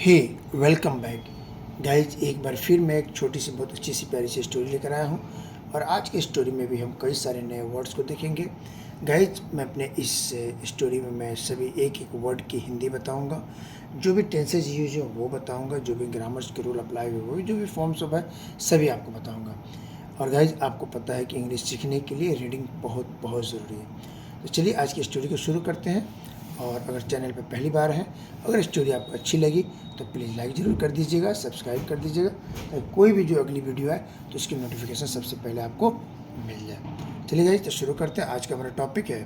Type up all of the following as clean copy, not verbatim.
हे welcome back guys. एक बार फिर मैं एक छोटी सी बहुत अच्छी सी प्यारी सी स्टोरी लेकर आया हूँ और आज की स्टोरी में भी हम कई सारे नए वर्ड्स को देखेंगे। गाइज मैं अपने इस स्टोरी में मैं सभी एक एक वर्ड की हिंदी बताऊँगा, जो भी टेंसेज यूज हो वो बताऊँगा, जो भी ग्रामर्स के रूल अप्लाई हुए वो जो भी फॉर्म्स ऑफ है सभी आपको बताऊँगा। और गाइज आपको पता है कि इंग्लिश सीखने के लिए रीडिंग बहुत बहुत ज़रूरी है। तो चलिए आज की स्टोरी को शुरू करते हैं। और अगर चैनल पर पहली बार है, अगर स्टोरी आपको अच्छी लगी तो प्लीज़ लाइक ज़रूर कर दीजिएगा, सब्सक्राइब कर दीजिएगा ताकि कोई भी जो अगली वीडियो है तो उसकी नोटिफिकेशन सबसे पहले आपको मिल जाए। चलिए गाइस तो शुरू करते हैं। आज का हमारा टॉपिक है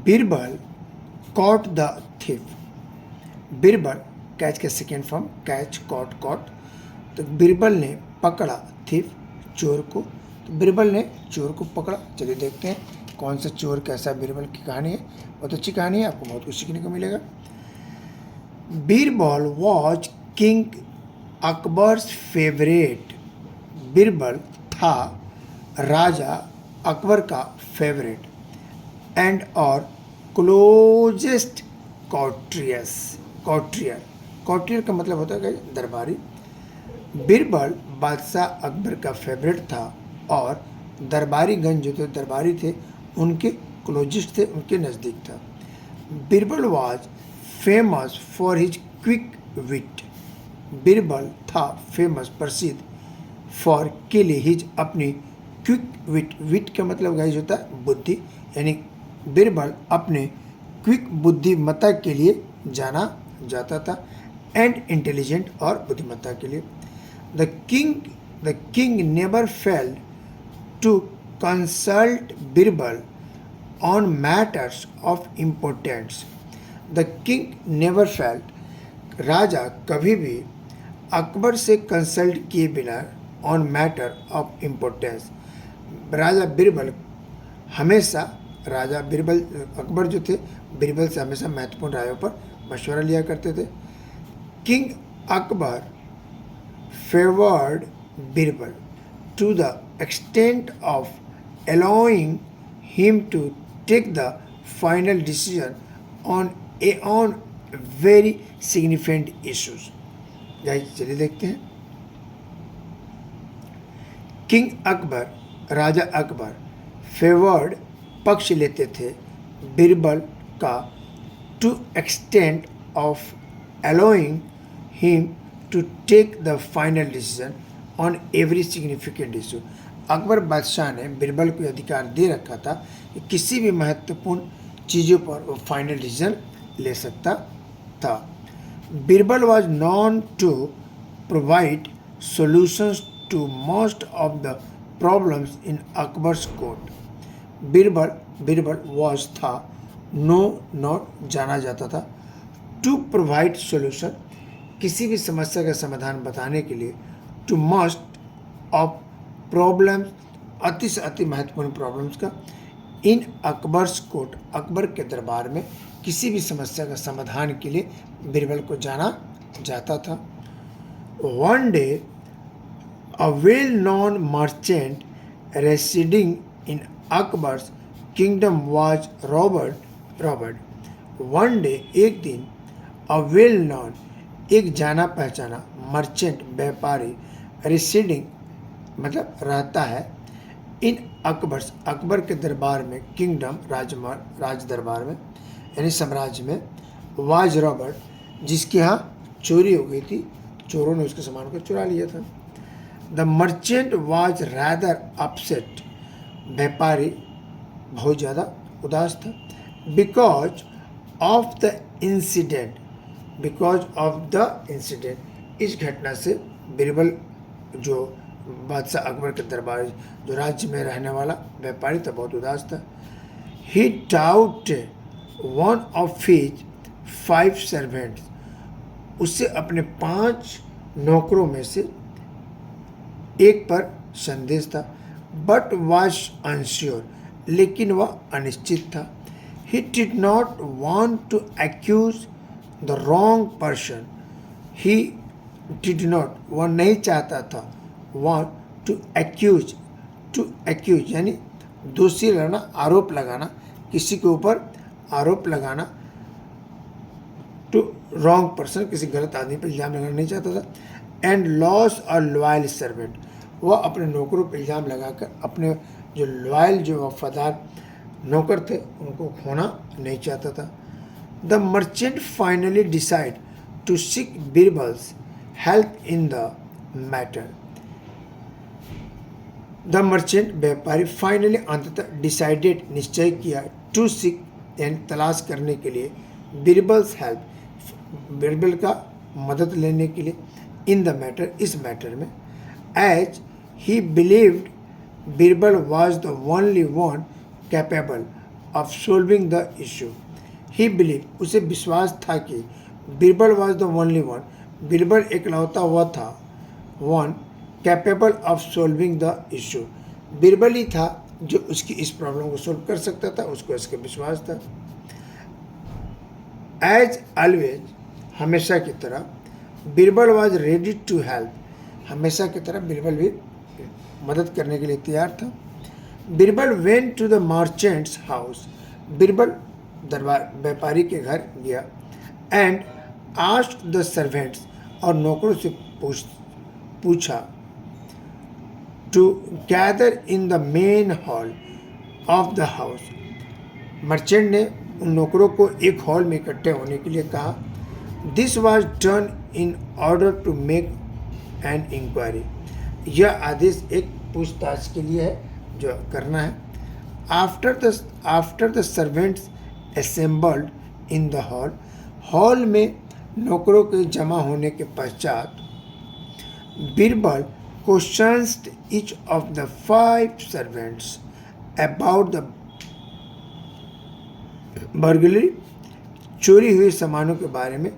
Birbal caught the thief. Birbal catch का second form catch, caught, caught. तो बीरबल ने पकड़ा थिफ, चोर को। तो बीरबल ने चोर को पकड़ा। चलिए देखते हैं कौन सा चोर कैसा बीरबल की कहानी है। बहुत अच्छी कहानी है, आपको बहुत कुछ सीखने को मिलेगा। Birbal was king Akbar's favourite. Birbal था राजा अकबर का फेवरेट एंड और क्लोजेस्ट कॉर्टियर का मतलब होता है दरबारी। बीरबल बादशाह अकबर का फेवरेट था और दरबारीगण जो थे दरबारी थे उनके क्लोजेस्ट थे, उनके नज़दीक था। Birbal was famous for his quick wit. Birbal था फेमस, प्रसिद्ध, फॉर के लिए हिज अपनी क्विक विट। विट का मतलब गाइस होता है बुद्धि, यानी बीरबल अपने क्विक बुद्धिमत्ता के लिए जाना जाता था, एंड इंटेलिजेंट और बुद्धिमत्ता के लिए। The king never failed to consult Birbal on matters of importance. The king never felt, राजा कभी भी अकबर से कंसल्ट किए बिना ऑन मैटर ऑफ इम्पोर्टेंस। राजा बीरबल हमेशा, राजा बीरबल अकबर जो थे बीरबल से हमेशा महत्वपूर्ण रायों पर मशवरा लिया करते थे। King Akbar favoured Birbal to the extent of allowing him to take the final decision on very significant issues. Guys चलिए देखते हैं। किंग अकबर, राजा अकबर, फेवर्ड पक्ष लेते थे बीरबल का, to extent of allowing him to take the final decision on every significant issue. Akbar बादशाह ने बीरबल को अधिकार दे रखा था कि किसी भी महत्वपूर्ण चीज़ों पर वो फाइनल डिसीजन ले सकता था। Birbal was known to provide solutions to most of the problems in Akbar's court. Birbal was था, नॉट जाना जाता था, टू प्रोवाइड सॉल्यूशन किसी भी समस्या का समाधान बताने के लिए, टू मोस्ट ऑफ प्रॉब्लम्स अति से अति महत्वपूर्ण प्रॉब्लम्स का, इन अकबर्स कोर्ट अकबर के दरबार में किसी भी समस्या का समाधान के लिए बीरबल को जाना जाता था। One day a well known merchant residing in Akbar's kingdom was Robert. One day एक दिन, अ वेल नोन एक जाना पहचाना, मर्चेंट व्यापारी, रेसिडिंग मतलब रहता है, इन अकबर्स अकबर के दरबार में, किंगडम राज दरबार में यानी साम्राज्य में, वाज रॉबर्ट जिसके यहाँ चोरी हो गई थी, चोरों ने उसके सामान को चुरा लिया था। The merchant was rather upset, व्यापारी बहुत ज़्यादा उदास था, बिकॉज ऑफ द इंसिडेंट, इस घटना से बीरबल जो बादशाह अकबर के दरबार जो राज्य में रहने वाला व्यापारी था बहुत उदास था। He doubt one of his 5 servants, उससे अपने 5 नौकरों में से एक पर संदेश था, बट वाज अनश्योर, लेकिन वह अनिश्चित था। He did not want to accuse the wrong person, he did not, वह नहीं चाहता था, वांट टू एक्यूज यानी दोषी रहना, आरोप लगाना, किसी के ऊपर आरोप लगाना, टू रॉन्ग पर्सन, किसी गलत आदमी पर इल्ज़ाम लगाना नहीं चाहता था। And loss a loyal servant, वह अपने नौकरों पर इल्ज़ाम लगाकर अपने जो लॉयल, जो वफादार नौकर थे, उनको खोना नहीं चाहता था। The merchant finally decide to seek Birbal's help in the matter. The merchant, व्यापारी, फाइनली अंततः डिसाइडेड, निश्चय किया, टू सीक एंड तलाश करने के लिए, बीरबल्स हेल्प, बीरबल का मदद लेने के लिए, इन द मैटर, इस मैटर में, as he believed Birbal was the only one capable of solving the issue. He believe, उसे विश्वास था कि Birbal was the only one, Birbal एकलौता हुआ था, one capable of solving the issue, Birbal ही था जो उसकी इस प्रॉब्लम को सोल्व कर सकता था, उसको इसका विश्वास था। एज ऑलवेज, हमेशा की तरह, Birbal was ready to help, हमेशा की तरह बीरबल भी मदद करने के लिए तैयार था। Birbal went to the merchant's house, Birbal दरबार व्यापारी के घर गया। एंड आस्क्ड द सर्वेंट्स, और नौकरों से पूछा, to gather in the main hall of the house, merchant ने उन नौकरों को एक हॉल में इकट्ठे होने के लिए कहा। This was done in order to make an inquiry, यह आदेश एक पूछताछ के लिए है जो करना है। After the servants assembled in the hall, hall में नौकरों के जमा होने के पश्चात, Birbal questioned each of the 5 servants about the burglary, चोरी हुए सामानों के बारे में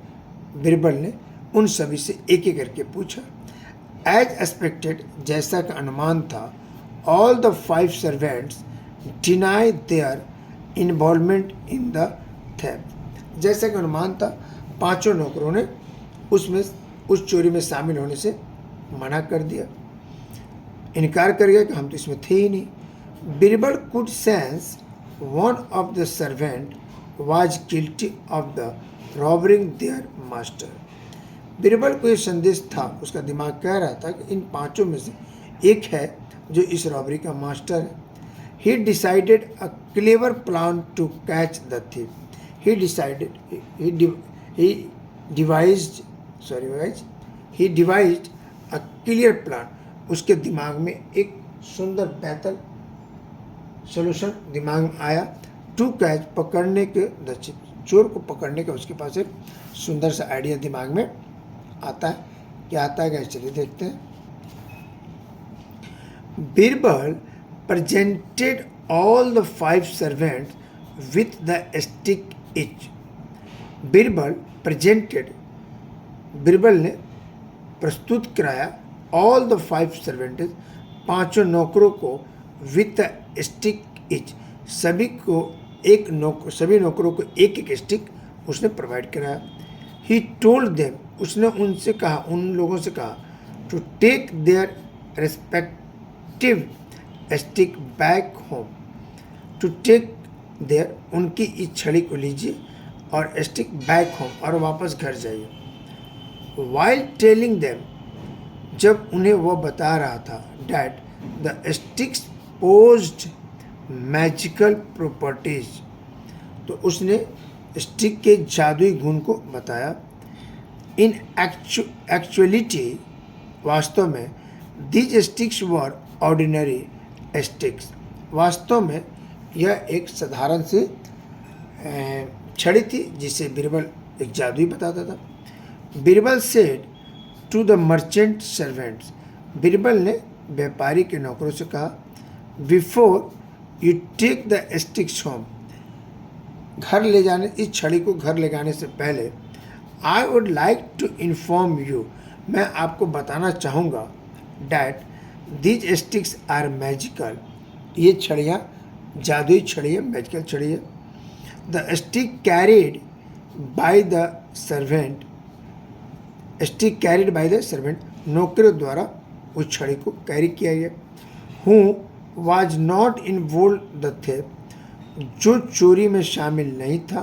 बीरबल ने उन सभी से एक एक करके पूछा। एज एक्सपेक्टेड, जैसा का अनुमान था, all the 5 servants deny their involvement in the theft, जैसा का अनुमान था, 5 नौकरों ने उस चोरी में शामिल होने से मना कर दिया, इनकार कर गया कि हम तो इसमें थे ही नहीं। Birbal could sense one of the servant was guilty of the robbering their master, Birbal को ये संदेश था, उसका दिमाग कह रहा था कि इन 5 में से एक है जो इस रॉबरी का मास्टर है। He decided a clever plan to catch the thief, he devised a clear plan, उसके दिमाग में एक सुंदर बेहतर सोल्यूशन दिमाग में आया। टू कैच, पकड़ने के, चोर को पकड़ने का उसके पास एक सुंदर सा आइडिया दिमाग में आता है। क्या आता है क्या, चलिए देखते हैं। Birbal presented all the 5 servants with the stick etch, Birbal ने प्रस्तुत कराया ऑल द 5 सर्वेंट्स, 5 नौकरों को, विथ द स्टिक इच, सभी नौकरों को एक एक स्टिक उसने प्रोवाइड कराया। ही टोल्ड देम, उसने उनसे कहा, उन लोगों से कहा, to take their respective stick back home, to take their, उनकी इस छड़ी को लीजिए और स्टिक बैक होम, और वापस घर जाइए। वाइल टेलिंग देम, जब उन्हें वह बता रहा था, that the sticks posed magical properties, तो उसने स्टिक के जादुई गुण को बताया। इन एक्चुअलिटी, वास्तव में, these sticks were ordinary sticks, वास्तव में यह एक साधारण सी छड़ी थी जिसे बीरबल एक जादुई बताता था। Birbal said to the merchant servants, Birbal ने व्यापारी के नौकरों से कहा, before you take the sticks home, घर ले जाने, इस छड़ी को घर ले जाने से पहले, I would like to inform you, मैं आपको बताना चाहूँगा, that these sticks are magical, ये छड़ियाँ जादुई छड़ी है, मैजिकल छड़ी है। The stick carried by the servant, stick carried by the servant, नौकरों द्वारा उस छड़ी को कैरी किया गया। Who was not involve the theft, जो चोरी में शामिल नहीं था,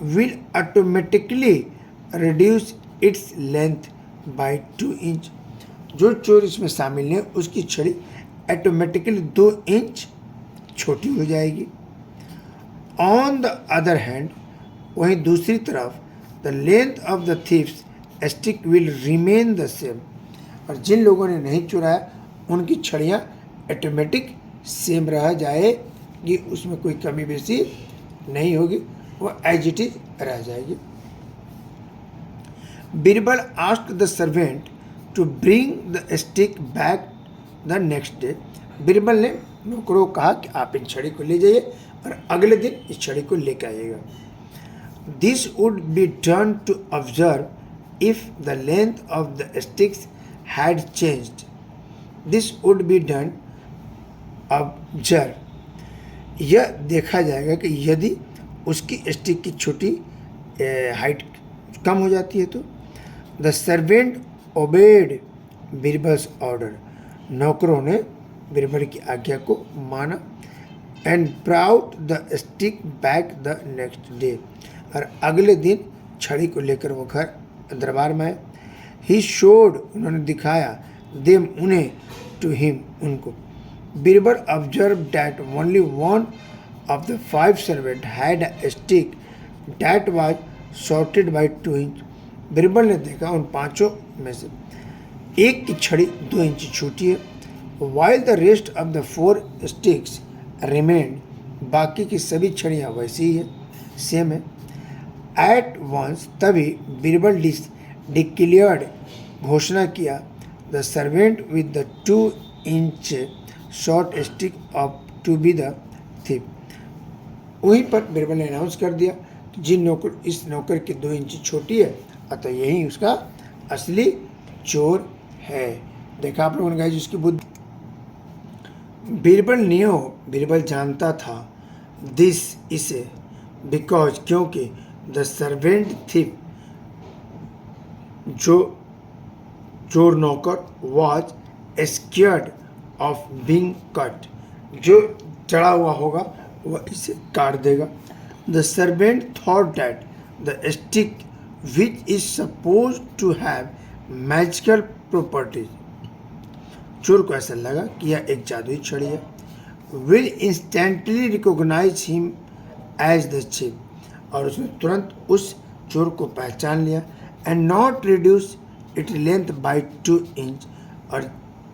will automatically reduce its length by 2 inch. जो चोर इसमें शामिल है उसकी छड़ी ऑटोमेटिकली 2 इंच छोटी हो जाएगी। ऑन द अदर हैंड, वहीं दूसरी तरफ, the length of the thieves stick will remain the same. और जिन लोगों ने नहीं चुराया उनकी छड़ियाँ ऑटोमेटिक सेम रह जाएगी, उसमें कोई कमी बेसी नहीं होगी, वो एज इट इज रह जाएगी। Birbal asked the servant to bring the stick back the next day. Birbal ने नौकरों को कहा कि आप इन छड़ी को ले जाइए और अगले दिन इस छड़ी को लेकर आइएगा। This would be done to observe if the length of the sticks had changed. This would be done observe, यह देखा जाएगा कि यदि उसकी स्टिक की छोटी हाइट कम हो जाती है तो। The servant obeyed Birbal's order. नौकरों ने बीरबल की आज्ञा को माना। And brought the stick back the next day. और अगले दिन छड़ी को लेकर वो घर दरबार में आए। ही शोड, उन्होंने दिखाया, देम, उन्हें, टू हिम, उनको। Birbal observe that only one of the 5 servant had a stick that was shorted by 2 inch. Birbal ने देखा उन 5 में से एक की छड़ी 2 इंच छोटी है। While the rest of the 4 sticks remained, बाकी की सभी छड़ियाँ वैसी ही है, सेम है। एट वंस, तभी बीरबल डिक्लेयर्ड, घोषणा किया, the servant with the 2 inch short stick of to be the thief. वहीं पर बीरबल ने अनाउंस कर दिया कि जिन नौकर, इस नौकर की 2 इंच छोटी है, अतः यही उसका असली चोर है। देखा आप लोगों ने गाइस उसकी बुद्धि। बीरबल न्यू, बीरबल जानता था, दिस, इसे, बिकॉज, क्योंकि, द सर्वेंट थिप, जो चोर नौकर, was scared of being cut, जो चढ़ा हुआ होगा वह इसे काट देगा। The servant thought that the stick which is suppose to have magical properties, चोर को ऐसा लगा कि यह एक जादुई छड़ी है। Will instantly recognise him as the thief, और उसने तुरंत उस चोर को पहचान लिया। And not reduce it length by 2 inch, और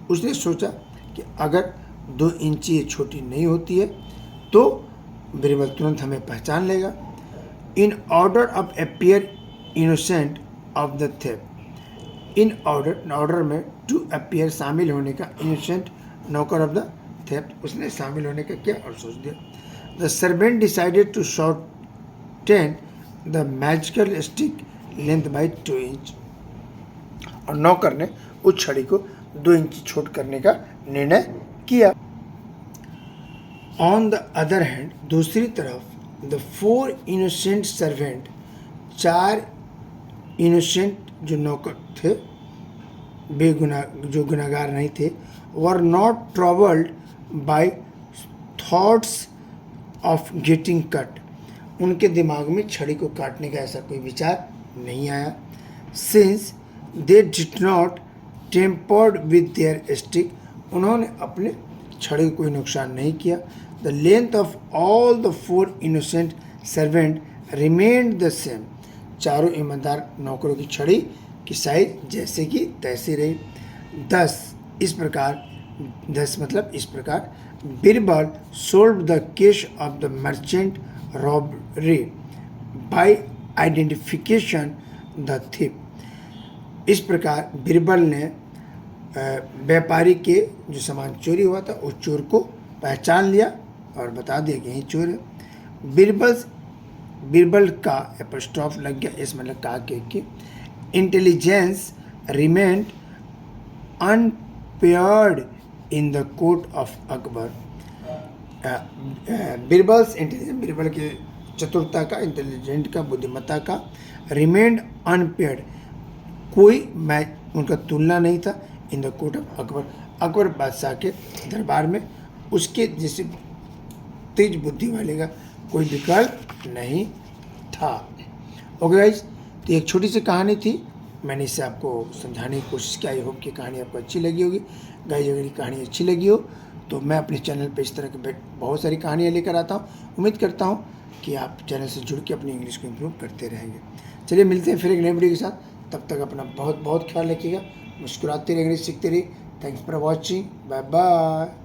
उसने सोचा कि अगर 2 इंच ये छोटी नहीं होती है तो बीरबल तुरंत हमें पहचान लेगा। In order of appear innocent of the thief, in order में टू अपीयर, शामिल होने का, इनोसेंट, नौकर ऑफ द थेफ्ट, उसने शामिल होने का किया और सोच दिया। The servant decided to shorten the magical stick length by 2 inch, और नौकर ने उस छड़ी को 2 इंच छोट करने का निर्णय किया। ऑन द अदर हैंड, दूसरी तरफ, द 4 इनोसेंट सर्वेंट, 4 इनोसेंट जो नौकर थे, बेगुनाह, जो गुनाहगार नहीं थे, were not troubled by thoughts of getting cut, उनके दिमाग में छड़ी को काटने का ऐसा कोई विचार नहीं आया। Since they did not tempered with their stick, उन्होंने अपने छड़ी को कोई नुकसान नहीं किया। The length of all the 4 innocent servant remained the same, चारों ईमानदार नौकरों की छड़ी की साइज जैसे कि तैसे रही। 10 इस प्रकार, 10 मतलब इस प्रकार, Birbal solve the case of the merchant robbery by identification the thief, इस प्रकार बीरबल ने व्यापारी के जो सामान चोरी हुआ था उस चोर को पहचान लिया और बता दिया कि यही चोर है। बीरबल का एपस्ट्रॉफ लग गया, इस मतलब कहा कि intelligence remained unpaired in the court of Akbar. Birbal's intelligence, Birbal की चतुरता का, इंटेलिजेंट का, बुद्धिमत्ता का, रिमेन्ड अनपेयर्ड, कोई मैच उनका तुलना नहीं था, in the court of Akbar, Akbar बादशाह के दरबार में उसके जैसे तेज बुद्धि वाले का कोई विकल्प नहीं था। ओके गाइज, तो एक छोटी सी कहानी थी, मैंने इसे आपको समझाने की कोशिश की। आई होप कि कहानी आपको अच्छी लगी होगी। गाइस अगर ये कहानी अच्छी लगी हो तो मैं अपने चैनल पे इस तरह के बहुत सारी कहानियाँ लेकर आता हूँ। उम्मीद करता हूँ कि आप चैनल से जुड़ के अपनी इंग्लिश को इम्प्रूव करते रहेंगे। चलिए मिलते हैं फिर एक नई वीडियो के साथ। तब तक अपना बहुत बहुत ख्याल रखिएगा। मुस्कुराते रहिए, इंग्लिश सीखते रहिए। Thanks for watching. Bye bye.